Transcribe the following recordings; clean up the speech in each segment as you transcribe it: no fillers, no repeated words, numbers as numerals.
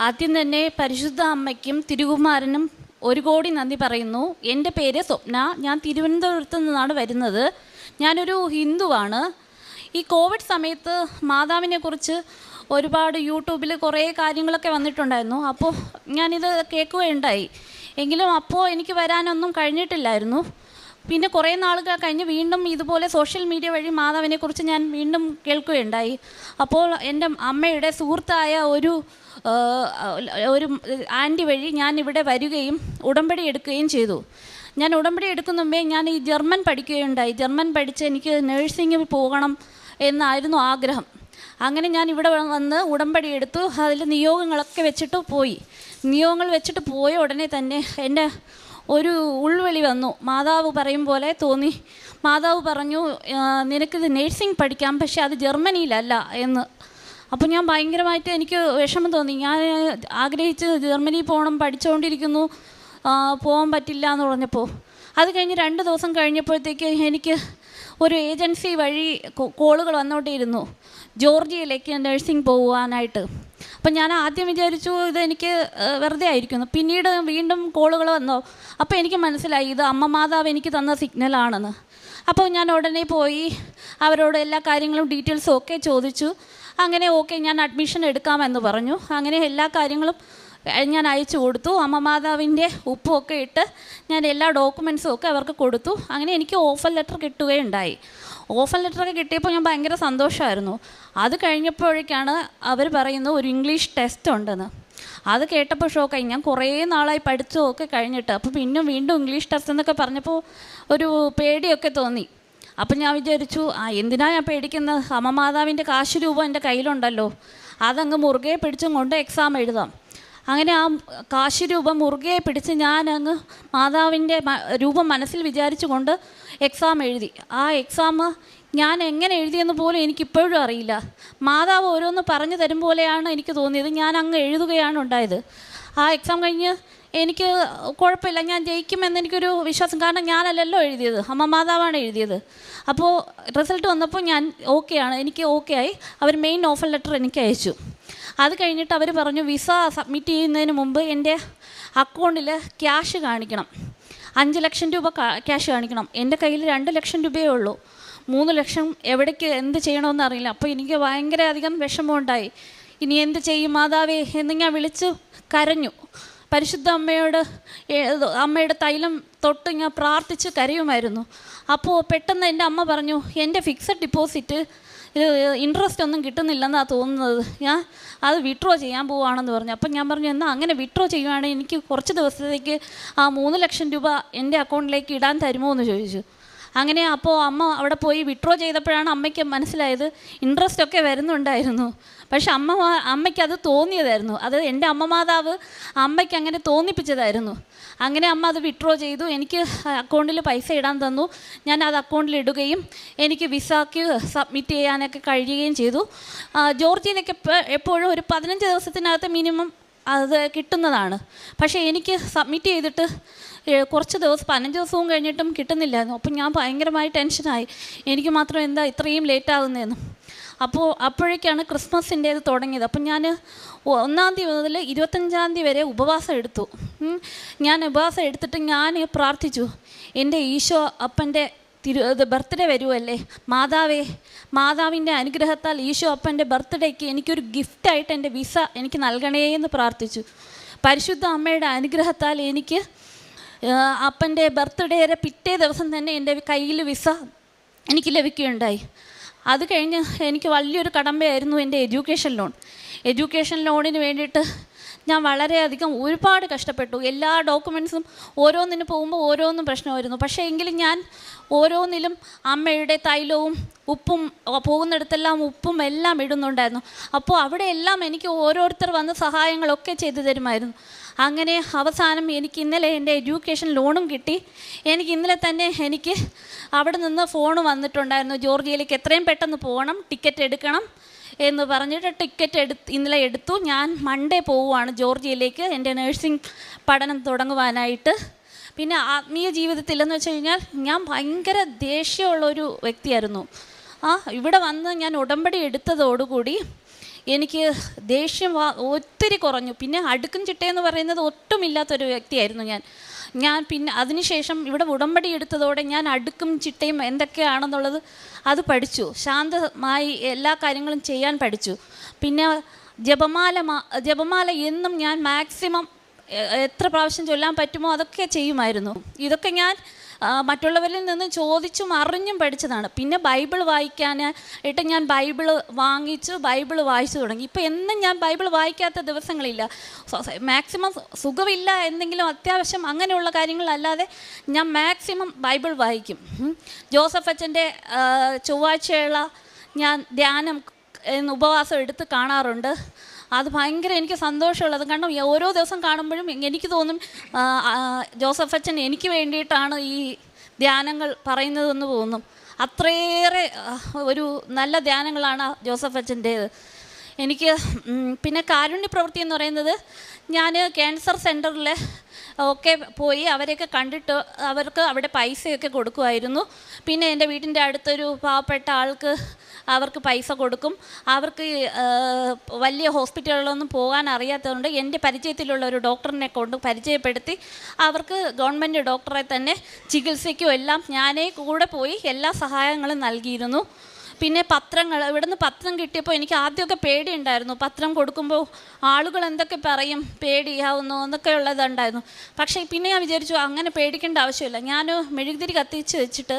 ആദ്യം തന്നെ പരിശുദ്ധ അമ്മയ്ക്കും തിരുകുമാരനും ഒരു കോടി നന്ദി പറയുന്നു. എൻ്റെ പേര് സ്വപ്ന. ഞാൻ തിരുവനന്തപുരത്ത് നിന്നാണ് വരുന്നത്. ഞാനൊരു ഹിന്ദുവാണ്. ഈ കോവിഡ് സമയത്ത് മാതാവിനെക്കുറിച്ച് ഒരുപാട് യൂട്യൂബിൽ കുറേ കാര്യങ്ങളൊക്കെ വന്നിട്ടുണ്ടായിരുന്നു. അപ്പോൾ ഞാനിത് കേൾക്കുകയുണ്ടായി. എങ്കിലും അപ്പോൾ എനിക്ക് വരാനൊന്നും കഴിഞ്ഞിട്ടില്ലായിരുന്നു. പിന്നെ കുറേ നാളുകൾ കഴിഞ്ഞ് വീണ്ടും ഇതുപോലെ സോഷ്യൽ മീഡിയ വഴി മാതാവിനെക്കുറിച്ച് ഞാൻ വീണ്ടും കേൾക്കുകയുണ്ടായി. അപ്പോൾ എൻ്റെ അമ്മയുടെ സുഹൃത്തായ ഒരു ആൻറ്റി വഴി ഞാൻ ഇവിടെ വരികയും ഉടമ്പടി എടുക്കുകയും ചെയ്തു. ഞാൻ ഉടമ്പടി എടുക്കുന്ന മുമ്പേ ഞാൻ ഈ ജർമ്മൻ പഠിക്കുകയുണ്ടായി. ജർമ്മൻ പഠിച്ച് എനിക്ക് നഴ്സിംഗിൽ പോകണം എന്നായിരുന്നു ആഗ്രഹം. അങ്ങനെ ഞാൻ ഇവിടെ വന്ന് ഉടമ്പടി എടുത്തു. അതിൽ നിയോഗങ്ങളൊക്കെ വെച്ചിട്ട് പോയി. നിയോഗങ്ങൾ വെച്ചിട്ട് പോയ ഉടനെ തന്നെ എൻ്റെ ഒരു ഉൾവിളി വന്നു. മാതാവ് പറയും പോലെ തോന്നി. മാതാവ് പറഞ്ഞു, നിനക്കിത് നേഴ്സിംഗ് പഠിക്കാം, പക്ഷേ അത് ജർമ്മനിയിലല്ല എന്ന്. അപ്പോൾ ഞാൻ ഭയങ്കരമായിട്ട് എനിക്ക് വിഷമം തോന്നി. ഞാൻ ആഗ്രഹിച്ച് ജർമ്മനിയിൽ പോകണം, പഠിച്ചുകൊണ്ടിരിക്കുന്നു, പോകാൻ പറ്റില്ല എന്ന് പറഞ്ഞപ്പോൾ അത് കഴിഞ്ഞ് 2 ദിവസം കഴിഞ്ഞപ്പോഴത്തേക്ക് എനിക്ക് ഒരു ഏജൻസി വഴി കോളുകൾ വന്നുകൊണ്ടിരുന്നു ജോർജിയയിലേക്ക് നഴ്സിംഗ് പോകുവാനായിട്ട്. അപ്പം ഞാൻ ആദ്യം വിചാരിച്ചു ഇതെനിക്ക് വെറുതെ ആയിരിക്കുന്നു. പിന്നീട് വീണ്ടും കോളുകൾ വന്നു. അപ്പോൾ എനിക്ക് മനസ്സിലായി ഇത് അമ്മ മാതാവ് എനിക്ക് തന്ന സിഗ്നലാണെന്ന്. അപ്പോൾ ഞാൻ ഉടനെ പോയി അവരോട് എല്ലാ കാര്യങ്ങളും ഡീറ്റെയിൽസും ഒക്കെ ചോദിച്ചു. അങ്ങനെ ഓക്കെ, ഞാൻ അഡ്മിഷൻ എടുക്കാമെന്ന് പറഞ്ഞു. അങ്ങനെ എല്ലാ കാര്യങ്ങളും ഞാൻ അയച്ചു കൊടുത്തു. അമ്മ മാതാവിൻ്റെ ഉപ്പുമൊക്കെ ഇട്ട് ഞാൻ എല്ലാ ഡോക്യുമെൻസും ഒക്കെ അവർക്ക് കൊടുത്തു. അങ്ങനെ എനിക്ക് ഓഫർ ലെറ്റർ കിട്ടുകയുണ്ടായി. ഓഫർ ലെറ്ററൊക്കെ കിട്ടിയപ്പോൾ ഞാൻ ഭയങ്കര സന്തോഷമായിരുന്നു. അത് കഴിഞ്ഞപ്പോഴേക്കാണ് അവർ പറയുന്നത് ഒരു ഇംഗ്ലീഷ് ടെസ്റ്റ് ഉണ്ടെന്ന്. അത് കേട്ടപ്പോൾ ഷോക്കായി. ഞാൻ കുറേ നാളായി പഠിച്ചതൊക്കെ കഴിഞ്ഞിട്ട് അപ്പോൾ പിന്നെ വീണ്ടും ഇംഗ്ലീഷ് ടെസ്റ്റ് എന്നൊക്കെ പറഞ്ഞപ്പോൾ ഒരു പേടിയൊക്കെ തോന്നി. അപ്പം ഞാൻ വിചാരിച്ചു എന്തിനാണ് ഞാൻ പേടിക്കുന്നത്? അമ്മ മാതാവിൻ്റെ കാശ് രൂപം എൻ്റെ കയ്യിലുണ്ടല്ലോ, അതങ്ങ് മുറുകെ പിടിച്ചും കൊണ്ട് എക്സാം എഴുതാം. അങ്ങനെ ആ കാശ് രൂപം മുറുകെ പിടിച്ച് ഞാൻ അങ്ങ് മാതാവിൻ്റെ രൂപം മനസ്സിൽ വിചാരിച്ചു കൊണ്ട് എക്സാം എഴുതി. ആ എക്സാം ഞാൻ എങ്ങനെ എഴുതിയെന്ന് പോലും എനിക്കിപ്പോഴും അറിയില്ല. മാതാവ് ഓരോന്ന് പറഞ്ഞു തരും പോലെയാണ് എനിക്ക് തോന്നിയത്. ഞാൻ അങ്ങ് എഴുതുകയാണ് ഉണ്ടായത്. ആ എക്സാം കഴിഞ്ഞ് എനിക്ക് കുഴപ്പമില്ല, ഞാൻ ജയിക്കുമെന്ന് എനിക്കൊരു വിശ്വാസം. കാരണം ഞാനല്ലല്ലോ എഴുതിയത്, അമ്മ മാതാവാണ് എഴുതിയത്. അപ്പോൾ റിസൾട്ട് വന്നപ്പോൾ ഞാൻ ഓക്കെയാണ്, എനിക്ക് ഓക്കെ ആയി. അവർ മെയിൻ ഓഫർ ലെറ്റർ എനിക്ക് അയച്ചു. അത് കഴിഞ്ഞിട്ട് അവർ പറഞ്ഞു വിസ സബ്മിറ്റ് ചെയ്യുന്നതിന് മുമ്പ് എൻ്റെ അക്കൗണ്ടിൽ ക്യാഷ് കാണിക്കണം, 5 ലക്ഷം രൂപ ക്യാഷ് കാണിക്കണം. എൻ്റെ കയ്യിൽ 2 ലക്ഷം രൂപയേ ഉള്ളൂ. 3 ലക്ഷം എവിടേക്ക് എന്ത് ചെയ്യണമെന്ന് അറിയില്ല. അപ്പോൾ എനിക്ക് ഭയങ്കര അധികം വിഷമമുണ്ടായി. ഇനി എന്ത് ചെയ്യും മാതാവേ എന്ന് ഞാൻ വിളിച്ച് കരഞ്ഞു. പരിശുദ്ധ അമ്മയുടെ തൈലം തൊട്ട് ഞാൻ പ്രാർത്ഥിച്ച് കരയുമായിരുന്നു. അപ്പോൾ പെട്ടെന്ന് എൻ്റെ അമ്മ പറഞ്ഞു, എൻ്റെ ഫിക്സഡ് ഡിപ്പോസിറ്റ് ഇൻട്രസ്റ്റ് ഒന്നും കിട്ടുന്നില്ലെന്നാണ് തോന്നുന്നത്, ഞാൻ അത് വിഡ്രോ ചെയ്യാൻ പോവുകയാണെന്ന് പറഞ്ഞു. അപ്പം ഞാൻ പറഞ്ഞു, എന്നാൽ അങ്ങനെ വിഡ്രോ ചെയ്യുവാണെങ്കിൽ എനിക്ക് കുറച്ച് ദിവസത്തേക്ക് ആ 3 ലക്ഷം രൂപ എൻ്റെ അക്കൗണ്ടിലേക്ക് ഇടാൻ തരുമോ എന്ന് ചോദിച്ചു. അങ്ങനെ അപ്പോൾ അമ്മ അവിടെ പോയി വിഡ്രോ ചെയ്തപ്പോഴാണ് അമ്മയ്ക്ക് മനസ്സിലായത് ഇൻട്രസ്റ്റ് ഒക്കെ വരുന്നുണ്ടായിരുന്നു. പക്ഷെ അമ്മയ്ക്ക് അത് തോന്നിയതായിരുന്നു, അത് എൻ്റെ അമ്മ മാതാവ് അമ്മയ്ക്ക് അങ്ങനെ തോന്നിപ്പിച്ചതായിരുന്നു. അങ്ങനെ അമ്മ അത് വിഡ്രോ ചെയ്തു, എനിക്ക് അക്കൗണ്ടിൽ പൈസ ഇടാൻ തന്നു. ഞാൻ അത് അക്കൗണ്ടിൽ ഇടുകയും എനിക്ക് വിസയ്ക്ക് സബ്മിറ്റ് ചെയ്യാനൊക്കെ കഴിയുകയും ചെയ്തു. ജോർജിയയിലേക്ക് എപ്പോഴും ഒരു 15 ദിവസത്തിനകത്ത് മിനിമം അത് കിട്ടുന്നതാണ്. പക്ഷേ എനിക്ക് സബ്മിറ്റ് ചെയ്തിട്ട് കുറച്ച് ദിവസം 15 ദിവസവും കഴിഞ്ഞിട്ടും കിട്ടുന്നില്ലായിരുന്നു. അപ്പം ഞാൻ ഭയങ്കരമായി ടെൻഷനായി, എനിക്ക് മാത്രം എന്താ ഇത്രയും ലേറ്റാകുന്നതെന്ന്. അപ്പോഴേക്കാണ് ക്രിസ്മസിൻ്റേത് തുടങ്ങിയത്. അപ്പം ഞാൻ 1-ാം തീയതി മുതൽ 25-ാം തീയതി വരെ ഉപവാസം എടുത്തു. ഞാൻ ഉപവാസം എടുത്തിട്ട് ഞാൻ പ്രാർത്ഥിച്ചു, എൻ്റെ ഈശോ അപ്പൻ്റെ ബർത്ത്ഡേ വരുമല്ലേ, മാതാവിൻ്റെ അനുഗ്രഹത്താൽ ഈശോ അപ്പൻ്റെ ബർത്ത്ഡേക്ക് എനിക്കൊരു ഗിഫ്റ്റായിട്ട് എൻ്റെ വിസ എനിക്ക് നൽകണേ എന്ന് പ്രാർത്ഥിച്ചു. പരിശുദ്ധ അമ്മയുടെ അനുഗ്രഹത്താൽ എനിക്ക് അപ്പൻ്റെ ബർത്ത്ഡേയുടെ പിറ്റേ ദിവസം തന്നെ എൻ്റെ കയ്യിൽ വിസ എനിക്ക് ലഭിക്കുകയുണ്ടായി. അത് കഴിഞ്ഞ് എനിക്ക് വലിയൊരു കടമ്പയായിരുന്നു എൻ്റെ എഡ്യൂക്കേഷൻ ലോണിന് വേണ്ടിയിട്ട് ഞാൻ വളരെയധികം ഒരുപാട് കഷ്ടപ്പെട്ടു. എല്ലാ ഡോക്യുമെൻറ്റ്സും ഓരോന്നിന് പോകുമ്പോൾ ഓരോന്നും പ്രശ്നമായിരുന്നു. പക്ഷേ എങ്കിലും ഞാൻ ഓരോന്നിലും അമ്മയുടെ തൈലവും ഉപ്പും പോകുന്നിടത്തെല്ലാം ഉപ്പും എല്ലാം ഇടുന്നുണ്ടായിരുന്നു. അപ്പോൾ അവിടെയെല്ലാം എനിക്ക് ഓരോരുത്തർ വന്ന് സഹായങ്ങളൊക്കെ ചെയ്തു തരുമായിരുന്നു. അങ്ങനെ അവസാനം എനിക്ക് ഇന്നലെ എൻ്റെ എഡ്യൂക്കേഷൻ ലോണും കിട്ടി. എനിക്ക് ഇന്നലെ തന്നെ എനിക്ക് അവിടെ നിന്ന് ഫോൺ വന്നിട്ടുണ്ടായിരുന്നു, ജോർജിയയിലേക്ക് എത്രയും പെട്ടെന്ന് പോകണം, ടിക്കറ്റ് എടുക്കണം എന്ന് പറഞ്ഞിട്ട് ടിക്കറ്റ് ഇന്നലെ എടുത്തു. ഞാൻ മൺഡേ പോവുകയാണ് ജോർജിയയിലേക്ക് എൻ്റെ നഴ്സിംഗ് പഠനം തുടങ്ങുവാനായിട്ട്. പിന്നെ ആത്മീയ ജീവിതത്തിലെന്ന് വെച്ച് കഴിഞ്ഞാൽ ഞാൻ ഭയങ്കര ദേഷ്യമുള്ളൊരു വ്യക്തിയായിരുന്നു. ഇവിടെ വന്ന് ഞാൻ ഉടമ്പടി എടുത്തതോടുകൂടി എനിക്ക് ദേഷ്യം ഒത്തിരി കുറഞ്ഞു. പിന്നെ അടുക്കും ചിട്ടയെന്ന് പറയുന്നത് ഒട്ടുമില്ലാത്തൊരു വ്യക്തിയായിരുന്നു ഞാൻ പിന്നെ അതിനുശേഷം ഇവിടെ ഉടമ്പടി എടുത്തതോടെ ഞാൻ അടുക്കും ചിട്ടയും എന്തൊക്കെയാണെന്നുള്ളത് അത് പഠിച്ചു. ശാന്തമായി എല്ലാ കാര്യങ്ങളും ചെയ്യാൻ പഠിച്ചു. പിന്നെ ജപമാല എന്നും ഞാൻ മാക്സിമം എത്ര പ്രാവശ്യം ചൊല്ലാൻ പറ്റുമോ അതൊക്കെ ചെയ്യുമായിരുന്നു. ഇതൊക്കെ ഞാൻ മറ്റുള്ളവരിൽ നിന്ന് ചോദിച്ചും അറിഞ്ഞും പഠിച്ചതാണ്. പിന്നെ ബൈബിൾ വായിക്കാനായിട്ട് ഞാൻ ബൈബിൾ വായിച്ചു തുടങ്ങി. ഇപ്പോൾ എന്നും ഞാൻ ബൈബിൾ വായിക്കാത്ത ദിവസങ്ങളില്ല. മാക്സിമം സുഖമില്ല എന്തെങ്കിലും അത്യാവശ്യം അങ്ങനെയുള്ള കാര്യങ്ങളല്ലാതെ ഞാൻ മാക്സിമം ബൈബിൾ വായിക്കും. ജോസഫ് അച്ഛൻ്റെ ചൊവ്വാഴ്ചയുള്ള ഞാൻ ധ്യാനം ഉപവാസം എടുത്ത് കാണാറുണ്ട്. അത് ഭയങ്കര എനിക്ക് സന്തോഷമുള്ളത്. കാരണം ഓരോ ദിവസം കാണുമ്പോഴും എനിക്ക് തോന്നും ജോസഫ് അച്ഛൻ എനിക്ക് വേണ്ടിയിട്ടാണ് ഈ ധ്യാനങ്ങൾ പറയുന്നതെന്ന് തോന്നും. അത്രയേറെ ഒരു നല്ല ധ്യാനങ്ങളാണ് ജോസഫ് അച്ഛൻ്റേത്. എനിക്ക് പിന്നെ കാരുണ്യ പ്രവൃത്തി എന്ന് പറയുന്നത് ഞാൻ ക്യാൻസർ സെൻറ്ററിൽ ഒക്കെ പോയി അവരെയൊക്കെ കണ്ടിട്ട് അവർക്ക് അവിടെ പൈസയൊക്കെ കൊടുക്കുമായിരുന്നു. പിന്നെ എൻ്റെ വീട്ടിൻ്റെ അടുത്തൊരു പാവപ്പെട്ട ആൾക്ക് അവർക്ക് പൈസ കൊടുക്കും. അവർക്ക് വലിയ ഹോസ്പിറ്റലുകളൊന്നും പോകാൻ അറിയാത്തതുകൊണ്ട് എൻ്റെ പരിചയത്തിലുള്ള ഒരു ഡോക്ടറിനെ കൊണ്ട് പരിചയപ്പെടുത്തി അവർക്ക് ഗവൺമെൻറ് ഡോക്ടറെ തന്നെ ചികിത്സയ്ക്കും എല്ലാം ഞാനേ കൂടെ പോയി എല്ലാ സഹായങ്ങളും നൽകിയിരുന്നു. പിന്നെ ഇവിടുന്ന് പത്രം കിട്ടിയപ്പോൾ എനിക്ക് ആദ്യമൊക്കെ പേടിയുണ്ടായിരുന്നു. പത്രം കൊടുക്കുമ്പോൾ ആളുകൾ എന്തൊക്കെ പറയും, പേടിയാവുന്നു എന്നൊക്കെ ഉള്ളതുണ്ടായിരുന്നു. പക്ഷേ പിന്നെ ഞാൻ വിചാരിച്ചു അങ്ങനെ പേടിക്കേണ്ട ആവശ്യമില്ല. ഞാൻ മെഴുകുതിരി കത്തിച്ച് വെച്ചിട്ട്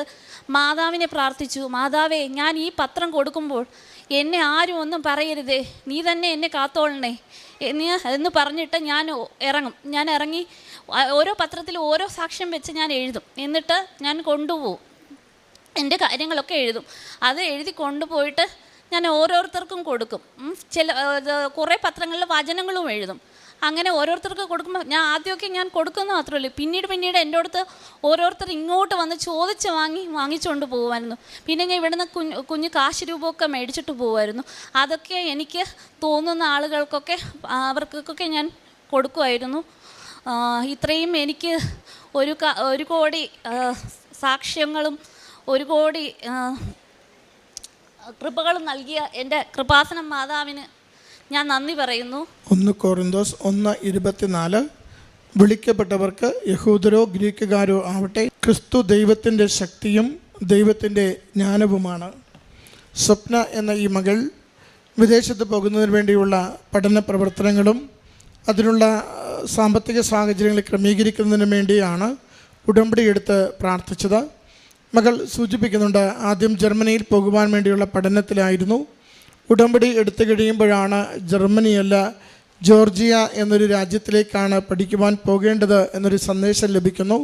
മാതാവിനെ പ്രാർത്ഥിച്ചു, മാതാവേ ഞാൻ ഈ പത്രം കൊടുക്കുമ്പോൾ എന്നെ ആരും ഒന്നും പറയരുതേ, നീ തന്നെ എന്നെ കാത്തോളണേ എന്ന് പറഞ്ഞിട്ട് ഞാൻ ഇറങ്ങി ഓരോ പത്രത്തിൽ ഓരോ സാക്ഷ്യം വെച്ച് ഞാൻ എഴുതും. എന്നിട്ട് ഞാൻ കൊണ്ടുപോകും, എൻ്റെ കാര്യങ്ങളൊക്കെ എഴുതും. അത് എഴുതി കൊണ്ടുപോയിട്ട് ഞാൻ ഓരോരുത്തർക്കും കൊടുക്കും. കുറേ പത്രങ്ങളിൽ വചനങ്ങളും എഴുതും. അങ്ങനെ ഓരോരുത്തർക്ക് കൊടുക്കുമ്പോൾ ആദ്യമൊക്കെ ഞാൻ കൊടുക്കുന്ന മാത്രമല്ല, പിന്നീട് എൻ്റെ അടുത്ത് ഓരോരുത്തർ ഇങ്ങോട്ട് വന്ന് വാങ്ങിച്ചുകൊണ്ട് പോകുമായിരുന്നു. പിന്നെ ഞാൻ ഇവിടുന്ന് കുഞ്ഞ് കാശ് രൂപമൊക്കെ മേടിച്ചിട്ട് പോകുമായിരുന്നു. അതൊക്കെ എനിക്ക് തോന്നുന്ന ആളുകൾക്കൊക്കെ അവർക്കൊക്കെ ഞാൻ കൊടുക്കുമായിരുന്നു. ഇത്രയും എനിക്ക് 1 കോടി സാക്ഷ്യങ്ങളും 1 കോടി കൃപകളും നൽകിയ എൻ്റെ കൃപാസനം മാതാവിന് ഞാൻ നന്ദി പറയുന്നു. 1 കൊറിന്തോസ് 1:24 വിളിക്കപ്പെട്ടവർക്ക് യഹൂദരോ ഗ്രീക്കുകാരോ ആവട്ടെ, ക്രിസ്തു ദൈവത്തിൻ്റെ ശക്തിയും ദൈവത്തിൻ്റെ ജ്ഞാനവുമാണ്. സ്വപ്ന എന്ന ഈ മകൾ വിദേശത്ത് പോകുന്നതിന് വേണ്ടിയുള്ള പഠന പ്രവർത്തനങ്ങളും അതിനുള്ള സാമ്പത്തിക സാഹചര്യങ്ങൾ ക്രമീകരിക്കുന്നതിന് വേണ്ടിയാണ് ഉടമ്പടി എടുത്ത് പ്രാർത്ഥിച്ചത്. മകൾ സൂചിപ്പിക്കുന്നുണ്ട്, ആദ്യം ജർമ്മനിയിൽ പോകുവാൻ വേണ്ടിയുള്ള പഠനത്തിലായിരുന്നു. ഉടമ്പടി എടുത്തു കഴിയുമ്പോഴാണ് ജർമ്മനിയല്ല ജോർജിയ എന്നൊരു രാജ്യത്തിലേക്കാണ് പഠിക്കുവാൻ പോകേണ്ടത് എന്നൊരു സന്ദേശം ലഭിക്കുന്നു.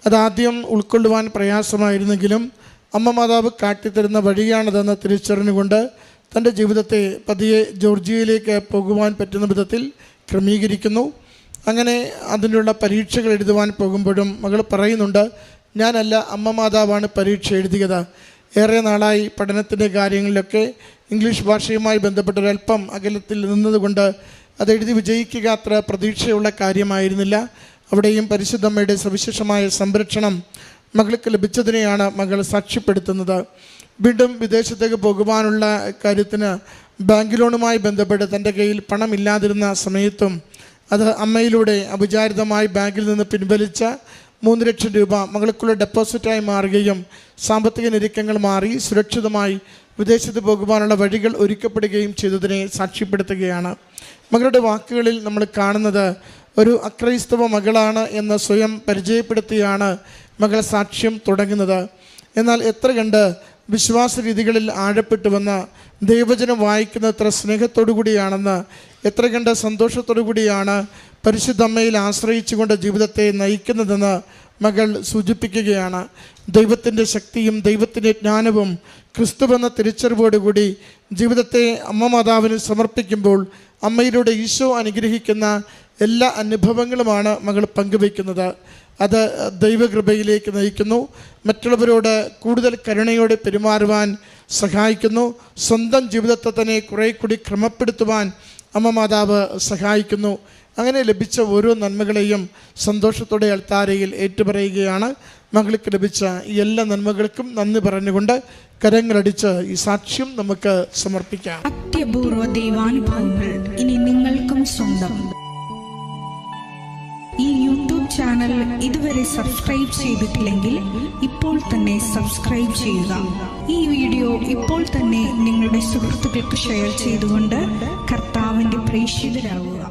അതാദ്യം ഉൾക്കൊള്ളുവാൻ പ്രയാസമായിരുന്നെങ്കിലും അമ്മ മാതാവ് കാട്ടിത്തരുന്ന വഴിയാണതെന്ന് തിരിച്ചറിഞ്ഞുകൊണ്ട് തൻ്റെ ജീവിതത്തെ പതിയെ ജോർജിയയിലേക്ക് പോകുവാൻ പറ്റുന്ന വിധത്തിൽ ക്രമീകരിക്കുന്നു. അങ്ങനെ അതിനുള്ള പരീക്ഷകൾ എഴുതുവാൻ പോകുമ്പോഴും മകൾ പറയുന്നുണ്ട്, ഞാനല്ല അമ്മ മാതാവാണ് പരീക്ഷ എഴുതിയത്. ഏറെ നാളായി പഠനത്തിൻ്റെ കാര്യങ്ങളിലൊക്കെ ഇംഗ്ലീഷ് ഭാഷയുമായി ബന്ധപ്പെട്ടൊരല്പം അകലത്തിൽ നിന്നതുകൊണ്ട് അതെഴുതി വിജയിക്കുക അത്ര പ്രതീക്ഷയുള്ള കാര്യമായിരുന്നില്ല. അവിടെയും പരിശുദ്ധമ്മയുടെ സവിശേഷമായ സംരക്ഷണം മകൾക്ക് ലഭിച്ചതിനെയാണ് മകൾ സാക്ഷ്യപ്പെടുത്തുന്നത്. വീണ്ടും വിദേശത്തേക്ക് പോകുവാനുള്ള കാര്യത്തിന് ബാങ്ക് ലോണുമായി ബന്ധപ്പെട്ട് തൻ്റെ കയ്യിൽ പണമില്ലാതിരുന്ന സമയത്തും അത് അമ്മയിലൂടെ അവിചാരിതമായി ബാങ്കിൽ നിന്ന് പിൻവലിച്ച 3 ലക്ഷം രൂപ മകൾക്കുള്ള ഡെപ്പോസിറ്റായി മാറുകയും സാമ്പത്തിക ഞെരുക്കങ്ങൾ മാറി സുരക്ഷിതമായി വിദേശത്ത് പോകുവാനുള്ള വഴികൾ ഒരുക്കപ്പെടുകയും ചെയ്തതിനെ സാക്ഷ്യപ്പെടുത്തുകയാണ്. മകളുടെ വാക്കുകളിൽ നമ്മൾ കാണുന്നത് ഒരു അക്രൈസ്തവ മകളാണ് എന്ന് സ്വയം പരിചയപ്പെടുത്തിയാണ് മകൾ സാക്ഷ്യം തുടങ്ങുന്നത്. എന്നാൽ എത്ര കണ്ട് വിശ്വാസ രീതികളിൽ ആഴപ്പെട്ടുവെന്ന്, ദൈവവചനം വായിക്കുന്ന എത്ര സ്നേഹത്തോടു കൂടിയാണെന്ന്, എത്ര കണ്ട് സന്തോഷത്തോടു കൂടിയാണ് പരിശുദ്ധ അമ്മയിൽ ആശ്രയിച്ചുകൊണ്ട് ജീവിതത്തെ നയിക്കുന്നതെന്ന് മകൾ സൂചിപ്പിക്കുകയാണ്. ദൈവത്തിൻ്റെ ശക്തിയും ദൈവത്തിൻ്റെ ജ്ഞാനവും ക്രിസ്തുവെന്ന തിരിച്ചറിവോടുകൂടി ജീവിതത്തെ അമ്മ മാതാവിന് സമർപ്പിക്കുമ്പോൾ അമ്മയിലൂടെ ഈശോ അനുഗ്രഹിക്കുന്ന എല്ലാ അനുഭവങ്ങളുമാണ് മകൾ പങ്കുവയ്ക്കുന്നത്. അത് ദൈവകൃപയിലേക്ക് നയിക്കുന്നു, മറ്റുള്ളവരോട് കൂടുതൽ കരുണയോടെ പെരുമാറുവാൻ സഹായിക്കുന്നു, സ്വന്തം ജീവിതത്തെ തന്നെ കുറേ കൂടി ക്രമപ്പെടുത്തുവാൻ അമ്മ മാതാവ് സഹായിക്കുന്നു. അങ്ങനെ ലഭിച്ച ഓരോ നന്മകളെയും സന്തോഷത്തോടെ അൾത്താരയിൽ ഏറ്റുപറയുകയാണ്. മകൾക്ക് ലഭിച്ച ഈ എല്ലാ നന്മകൾക്കും നന്ദി പറഞ്ഞുകൊണ്ട് കരങ്ങളടിച്ച് ഈ സാക്ഷ്യം നമുക്ക് സമർപ്പിക്കാം. അത്യപൂർവ ദൈവാനുഭവങ്ങൾ ഇനി നിങ്ങൾക്കും സ്വന്തം. ഈ യൂട്യൂബ് ചാനൽ ഇതുവരെ സബ്സ്ക്രൈബ് ചെയ്തിട്ടില്ലെങ്കിൽ ഇപ്പോൾ തന്നെ സബ്സ്ക്രൈബ് ചെയ്യുക. ഈ വീഡിയോ ഇപ്പോൾ തന്നെ നിങ്ങളുടെ സുഹൃത്തുക്കൾക്ക് ഷെയർ ചെയ്തുകൊണ്ട് കർത്താവിൻ്റെ പ്രേക്ഷിതരാകുക.